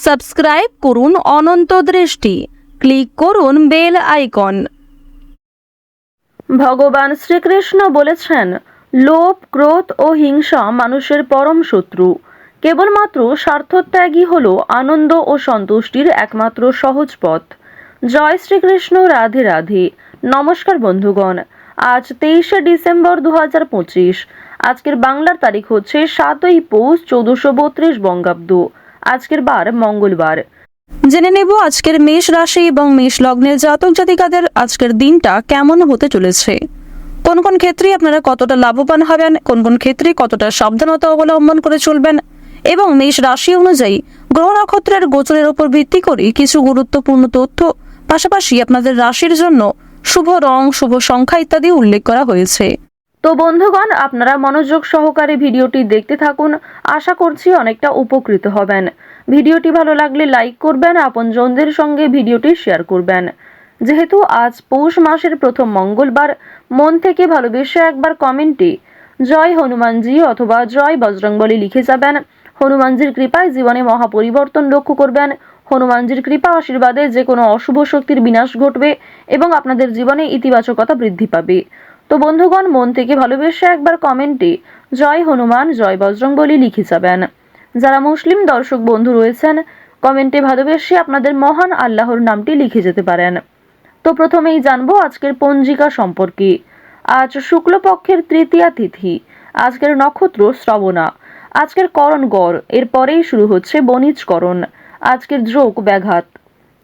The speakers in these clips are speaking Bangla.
সাবস্ক্রাইব করুন অনন্ত দৃষ্টি, ক্লিক করুন বেল আইকন। ভগবান শ্রীকৃষ্ণ বলেছেন, লোভ, ক্রোধ ও হিংসা মানুষের পরম শত্রু। কেবলমাত্র স্বার্থত্যাগই হল আনন্দ ও সন্তুষ্টির একমাত্র সহজ পথ। জয় শ্রীকৃষ্ণ, রাধে রাধে। নমস্কার বন্ধুগণ, আজ 23শে ডিসেম্বর 2025। আজকের বাংলার তারিখ হচ্ছে 7ই পৌষ 1432 বঙ্গাব্দ। আজকের বার মঙ্গলবার। জেনে নেব আজকের মেষ রাশি এবং মেষ লগ্নের জাতক জাতিকাদের আজকের দিনটা কেমন হতে চলেছে। কোন কোন ক্ষেত্রে আপনারা কতটা লাভবান হবেন, কোন কোন ক্ষেত্রে কতটা সাবধানতা অবলম্বন করে চলবেন, এবং মেষ রাশি অনুযায়ী গ্রহ নক্ষত্রের গোচরের উপর ভিত্তি করে কিছু গুরুত্বপূর্ণ তথ্য, পাশাপাশি আপনাদের রাশির জন্য শুভ রং, শুভ সংখ্যা ইত্যাদি উল্লেখ করা হয়েছে। তো বন্ধুগণ, আপনারা মনোযোগ সহকারে ভিডিওটি দেখতে থাকুন। আশা করছি অনেকটা উপকৃত হবেন। ভিডিওটি ভালো লাগলে লাইক করবেন, আপনজনদের সঙ্গে ভিডিওটি শেয়ার করবেন। যেহেতু আজ পৌষ মাসের প্রথম মঙ্গলবার, মন থেকে ভালোবেসে একবার কমেন্টে জয় হনুমানজি অথবা জয় বজরংবলী লিখে যাবেন। হনুমানজির কৃপায় জীবনে মহাপরিবর্তন লক্ষ্য করবেন। হনুমানজির কৃপা আশীর্বাদে যে কোনো অশুভ শক্তির বিনাশ ঘটবে এবং আপনাদের জীবনে ইতিবাচকতা বৃদ্ধি পাবে। তো বন্ধুগণ, মন থেকে ভালোবেসে একবার কমেন্টে জয় হনুমান, জয় বজরংবলী লিখে যাবেন। যারা মুসলিম দর্শক বন্ধু রয়েছেন, কমেন্টে ভালোবেসে আপনাদের মহান আল্লাহর নামটি লিখে যেতে পারেন। তো প্রথমেই জানবো আজকের পঞ্জিকা সম্পর্কে। আজ শুক্লপক্ষের তৃতীয়া তিথি। আজকের নক্ষত্র শ্রবণা। আজকের করণ গড়, এরপরেই শুরু হচ্ছে বণিজকরণ। আজকের যোগ ব্যাঘাত।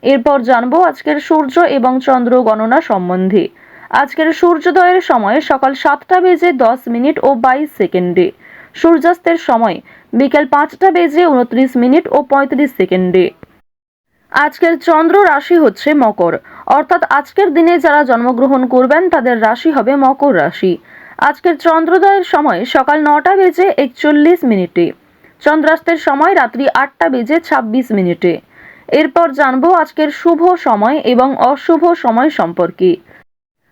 এরপর জানবো আজকের সূর্য এবং চন্দ্র গণনা সম্বন্ধে। আজকের সূর্যোদয়ের সময় সকাল 7:10 ও 22 সেকেন্ডে। সূর্যাস্তের সময় বিকেল 5:29 ও 35 সেকেন্ডে। আজকের চন্দ্র রাশি হচ্ছে মকর, অর্থাৎ আজকের দিনে যারা জন্মগ্রহণ করবেন তাদের রাশি হবে মকর রাশি। আজকের চন্দ্রোদয়ের সময় সকাল 9:41। চন্দ্রাস্তের সময় রাত্রি 8:26। এরপর জানবো আজকের শুভ সময় এবং অশুভ সময় সম্পর্কে।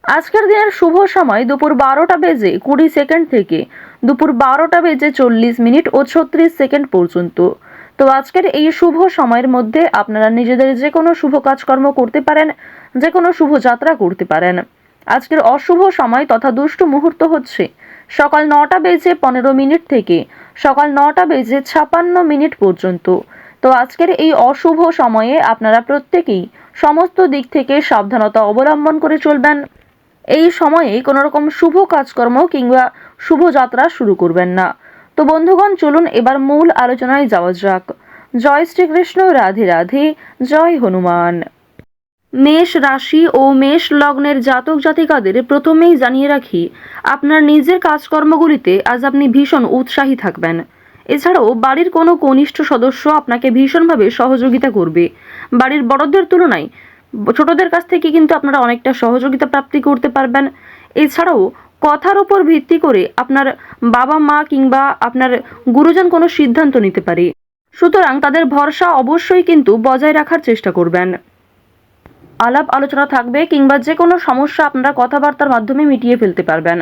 আজকের দিনের শুভ সময় দুপুর 12:20 থেকে দুপুর 12:40 ও 36 সেকেন্ড পর্যন্ত। তো আজকের এই শুভ সময়ের মধ্যে আপনারা নিজেদের যে কোনো শুভ কাজকর্ম করতে পারেন, যে কোনো শুভ যাত্রা করতে পারেন। আজকের অশুভ সময় তথা দুষ্ট মুহূর্ত হচ্ছে সকাল 9:15 থেকে সকাল 9:56 পর্যন্ত। তো আজকের এই অশুভ সময়ে আপনারা প্রত্যেকেই সমস্ত দিক থেকে সাবধানতা অবলম্বন করে চলবেন। এই সময়ে কোনো রকম শুভ কাজকর্ম কিংবা শুভ যাত্রা শুরু করবেন না। তো বন্ধুগণ, চলুন এবার মূল আলোচনায় যাওয়া যাক। জয় শ্রীকৃষ্ণ, রাধে রাধে, জয় হনুমান। মেষ রাশি ও মেষ লগ্নের জাতক জাতিকাদের প্রথমেই জানিয়ে রাখি, আপনার নিজের কাজকর্মগুলিতে আজ আপনি ভীষণ উৎসাহী থাকবেন। এছাড়াও বাড়ির কোনো কনিষ্ঠ সদস্য আপনাকে ভীষণভাবে সহযোগিতা করবে। বাড়ির বড়দের তুলনায় ছোটদের কাছ থেকে কিন্তু আপনারা অনেকটা সহযোগিতা প্রাপ্তি করতে পারবেন। এছাড়াও কথার উপর ভিত্তি করে আপনার বাবা মা কিংবা আপনার গুরুজন কোনো সিদ্ধান্ত নিতে পারে, সুতরাং তাদের ভরসা অবশ্যই কিন্তু বজায় রাখার চেষ্টা করবেন। আলাপ আলোচনা থাকবে কিংবা যে কোনো সমস্যা আপনারা কথাবার্তার মাধ্যমে মিটিয়ে ফেলতে পারবেন।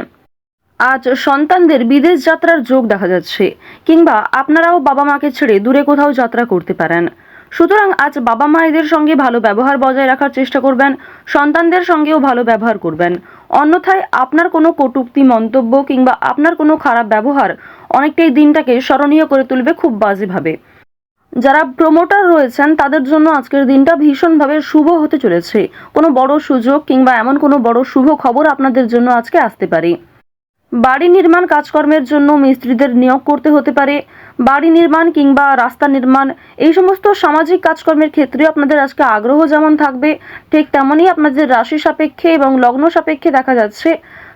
আজ সন্তানদের বিদেশ যাত্রার যোগ দেখা যাচ্ছে, কিংবা আপনারাও বাবা মাকে ছেড়ে দূরে কোথাও যাত্রা করতে পারেন। সুতরাং আজ বাবা মায়েদের সঙ্গে ভালো ব্যবহার বজায় রাখার চেষ্টা করবেন, সন্তানদের সঙ্গেও ভালো ব্যবহার করবেন। অন্যথায় আপনার কোনো কটূক্তি মন্তব্য কিংবা আপনার কোনো খারাপ ব্যবহার অনেকটাই দিনটাকে স্মরণীয় করে তুলবে খুব বাজেভাবে। যারা প্রমোটার রয়েছেন তাদের জন্য আজকের দিনটা ভীষণভাবে শুভ হতে চলেছে। কোনো বড় সুযোগ কিংবা এমন কোনো বড় শুভ খবর আপনাদের জন্য আজকে আসতে পারে। বাড়ি নির্মাণ কাজকর্মের জন্য মিস্ত্রিদের নিয়োগ করতে হতে পারে। বাড়ি নির্মাণ কিংবা রাস্তা নির্মাণ, এই সমস্ত সামাজিক কাজকর্মের ক্ষেত্রে আপনাদের আজকে আগ্রহ যেমন থাকবে, ঠিক তেমনই আপনাদের রাশি সাপেক্ষে এবং লগ্ন সাপেক্ষে দেখা যাচ্ছে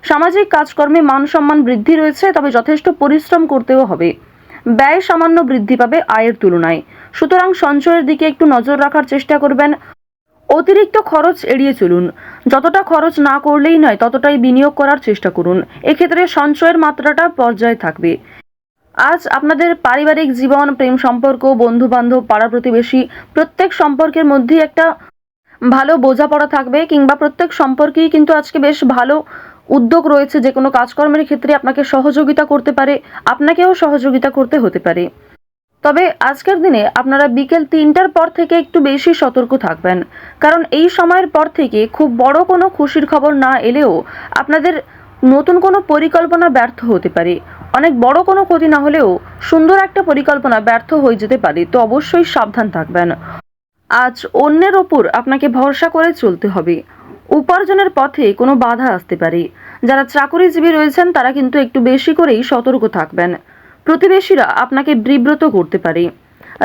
সামাজিক কাজকর্মে মান সম্মান বৃদ্ধি রয়েছে, তবে যথেষ্ট পরিশ্রম করতেও হবে। ব্যয় সামান্য বৃদ্ধি পাবে আয়ের তুলনায়, সুতরাং সঞ্চয়ের দিকে একটু নজর রাখার চেষ্টা করবেন। অতিরিক্ত খরচ এড়িয়ে চলুন। যতটা খরচ না করলেই নয় ততটাই বিনিয়োগ করার চেষ্টা করুন। এক্ষেত্রে সঞ্চয়ের মাত্রাটা পর্যায়ে থাকবে। আজ আপনাদের পারিবারিক জীবন, প্রেম সম্পর্ক, বন্ধু বান্ধব, পাড়া প্রতিবেশী প্রত্যেক সম্পর্কের মধ্যেই একটা ভালো বোঝাপড়া থাকবে, কিংবা প্রত্যেক সম্পর্কেই কিন্তু আজকে বেশ ভালো উদ্যোগ রয়েছে। যে কোনো কাজকর্মের ক্ষেত্রে আপনাকে সহযোগিতা করতে পারে, আপনাকেও সহযোগিতা করতে হতে পারে। তবে আজকের দিনে আপনারা বিকেল 3টার পর থেকে একটু বেশি সতর্ক থাকবেন, কারণ এই সময়ের পর থেকে খুব বড় কোনো খুশির খবর না এলেও আপনাদের নতুন কোনো পরিকল্পনা ব্যর্থ হতে পারে। অনেক বড় কোনো ক্ষতি না হলেও সুন্দর একটা পরিকল্পনা ব্যর্থ হয়ে যেতে পারে, তো অবশ্যই সাবধান থাকবেন। আজ অন্যের ওপর আপনাকে ভরসা করে চলতে হবে। উপার্জনের পথে কোনো বাধা আসতে পারে। যারা চাকরিজীবী রয়েছেন তারা কিন্তু একটু বেশি করেই সতর্ক থাকবেন। প্রতিবেশীরা আপনাকে বিব্রত করতে পারে।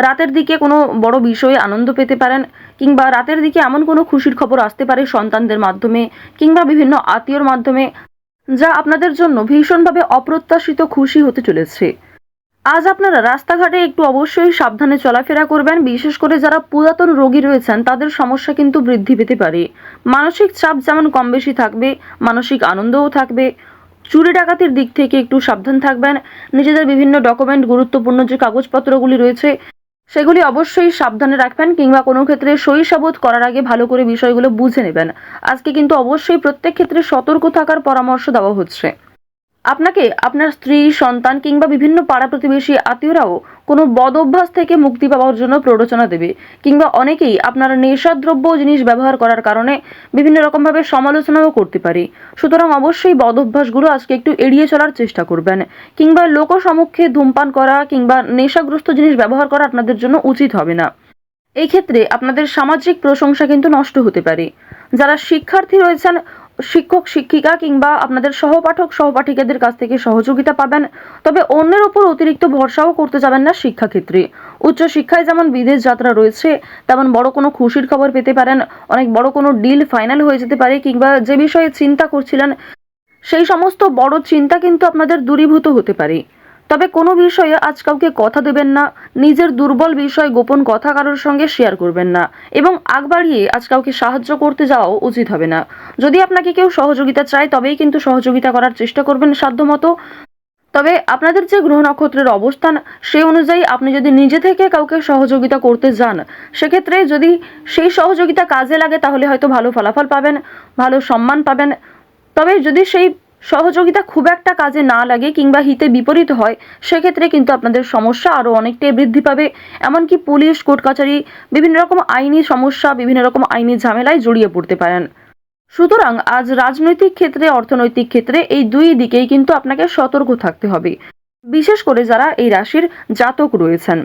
রাতের দিকে কোনো বড় বিষয়ে আনন্দ পেতে পারেন, কিংবা রাতের দিকে এমন কোনো খুশির খবর আসতে পারে সন্তানদের মাধ্যমে কিংবা বিভিন্ন আত্মীয়র মাধ্যমে, যা আপনাদের জন্য ভীষণভাবে অপ্রত্যাশিত খুশি হতে চলেছে। আজ আপনারা রাস্তাঘাটে একটু অবশ্যই সাবধানে চলাফেরা করবেন। বিশেষ করে যারা পুরাতন রোগী রয়েছেন তাদের সমস্যা কিন্তু বৃদ্ধি পেতে পারে। মানসিক চাপ যেমন কম বেশি থাকবে, মানসিক আনন্দও থাকবে। চুরি ডাকাতির দিক থেকে একটু সাবধান থাকবেন। নিজেদের বিভিন্ন ডকুমেন্ট, গুরুত্বপূর্ণ যে কাগজপত্রগুলি রয়েছে সেগুলি অবশ্যই সাবধানে রাখবেন, কিংবা কোনো ক্ষেত্রে সই সাবুত করার আগে ভালো করে বিষয়গুলো বুঝে নেবেন। আজকে কিন্তু অবশ্যই প্রত্যেক ক্ষেত্রে সতর্ক থাকার পরামর্শ দেওয়া হচ্ছে। আপনাকে আপনার স্ত্রী, সন্তান কিংবা বিভিন্ন পাড়া প্রতিবেশী আত্মীয়রাও কোনো বদ অভ্যাস থেকে মুক্তি পাওয়ার জন্য প্ররোচনা দেবে, কিংবা অনেকেই আপনার নেশাদ্রব্য জিনিস ব্যবহার করার কারণে বিভিন্ন রকমভাবে সমালোচনাও করতে পারে। সুতরাং অবশ্যই বদ অভ্যাসগুলো আজকে একটু এড়িয়ে চলার চেষ্টা করবেন, কিংবা লোক সম্মুখে ধূমপান করা কিংবা নেশাগ্রস্ত জিনিস ব্যবহার করা আপনাদের জন্য উচিত হবে না। এই ক্ষেত্রে আপনাদের সামাজিক প্রশংসা কিন্তু নষ্ট হতে পারে। যারা শিক্ষার্থী রয়েছেন, শিক্ষক শিক্ষিকা কিংবা আপনাদের সহপাঠক সহপাঠিকাদের কাছ থেকে সহযোগিতা পাবেন। তবে অন্যের উপর অতিরিক্ত ভরসাও করতে যাবেন না শিক্ষাক্ষেত্রে। উচ্চশিক্ষায় যেমন বিদেশ যাত্রা রয়েছে, তেমন বড় কোনো খুশির খবর পেতে পারেন। অনেক বড় কোনো ডিল ফাইনাল হয়ে যেতে পারে, কিংবা যে বিষয়ে চিন্তা করছিলেন সেই সমস্ত বড় চিন্তা কিন্তু আপনাদের দূরীভূত হতে পারে। তবে কোনো বিষয়ে আজ কাউকে কথা দেবেন না, নিজের দুর্বল বিষয় গোপন কথা কারোর সঙ্গে শেয়ার করবেন না, এবং আগ বাড়িয়ে আজ কাউকে সাহায্য করতে যাওয়াও উচিত হবে না। যদি আপনাকে কেউ সহযোগিতা চায় তবেই কিন্তু সহযোগিতা করার চেষ্টা করবেন সাধ্যমতো। তবে আপনাদের যে গ্রহ নক্ষত্রের অবস্থান সেই অনুযায়ী আপনি যদি নিজে থেকে কাউকে সহযোগিতা করতে যান, সেক্ষেত্রে যদি সেই সহযোগিতা কাজে লাগে তাহলে হয়তো ভালো ফলাফল পাবেন, ভালো সম্মান পাবেন। তবে যদি সেই সহযোগিতা খুব একটা কাজে না লাগে কিংবা হিতে বিপরীত হয়, সেক্ষেত্রে কিন্তু আপনাদের সমস্যা আরও অনেকটাই বৃদ্ধি পাবে। এমনকি পুলিশ, কোর্ট কাছারি, বিভিন্ন রকম আইনি সমস্যা, বিভিন্ন রকম আইনি ঝামেলায় জড়িয়ে পড়তে পারেন। সুতরাং আজ রাজনৈতিক ক্ষেত্রে, অর্থনৈতিক ক্ষেত্রে এই দুই দিকেই কিন্তু আপনাকে সতর্ক থাকতে হবে। বিশেষ করে যারা এই রাশির জাতক রয়েছেন,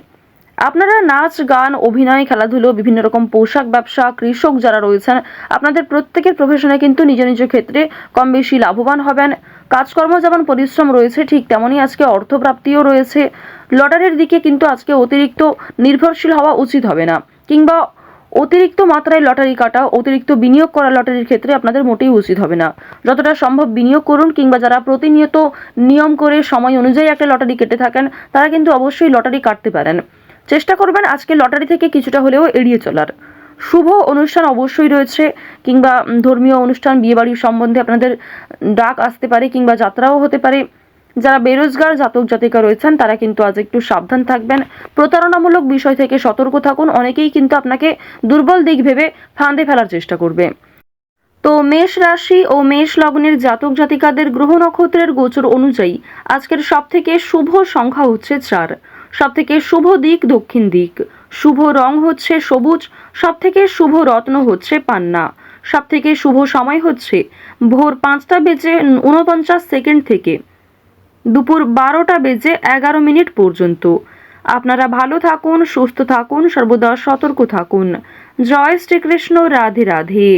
আপনারা নাচ, গান, অভিনয়, খেলাধুলো, বিভিন্ন রকম পোশাক ব্যবসা, কৃষক যারা রয়েছেন, আপনাদের প্রত্যেকের প্রফেশনে কিন্তু নিজ নিজ ক্ষেত্রে কম বেশি লাভবান হবেন। কাজকর্ম যেমন পরিশ্রম রয়েছে, ঠিক তেমনই আজকে অর্থপ্রাপ্তিও রয়েছে। লটারির দিকে কিন্তু আজকে অতিরিক্ত নির্ভরশীল হওয়া উচিত হবে না, কিংবা অতিরিক্ত মাত্রায় লটারি কাটা, অতিরিক্ত বিনিয়োগ করা লটারির ক্ষেত্রে আপনাদের মোটেই উচিত হবে না। যতটা সম্ভব বিনিয়োগ করুন, কিংবা যারা প্রতিনিয়ত নিয়ম করে সময় অনুযায়ী একটা লটারি কেটে থাকেন তারা কিন্তু অবশ্যই লটারি কাটতে পারেন। চেষ্টা করবেন আজকে লটারি থেকে কিছুটা হলেও এড়িয়ে চলার। শুভ অনুষ্ঠান অবশ্যই রয়েছে, কিংবা ধর্মীয় অনুষ্ঠান, বিয়েবাড়ির সম্বন্ধে আপনাদের ডাক আসতে পারে, কিংবা যাত্রাও হতে পারে। যারা বেরোজগার জাতক জাতিকা রয়েছেন তারা কিন্তু আজ একটু সাবধান থাকবেন। প্রতারণামূলক বিষয় থেকে সতর্ক থাকুন। অনেকেই কিন্তু আপনাকে দুর্বল দিক ভেবে ফাঁদে ফেলার চেষ্টা করবে। তো মেষ রাশি ও মেষ লগ্নের জাতক জাতিকাদের গ্রহ নক্ষত্রের গোচর অনুযায়ী আজকের সবথেকে শুভ সংখ্যা হচ্ছে 4। সবথেকে শুভ দিক দক্ষিণ দিক। শুভ রং হচ্ছে সবুজ। সবথেকে শুভ রত্ন হচ্ছে পান্না। সবথেকে শুভ সময় হচ্ছে ভোর 5টা বেজে 49 সেকেন্ড থেকে দুপুর 12টা বেজে 11 মিনিট পর্যন্ত। আপনারা ভালো থাকুন, সুস্থ থাকুন, সর্বদা সতর্ক থাকুন। জয় শ্রীকৃষ্ণ। রাধে রাধে।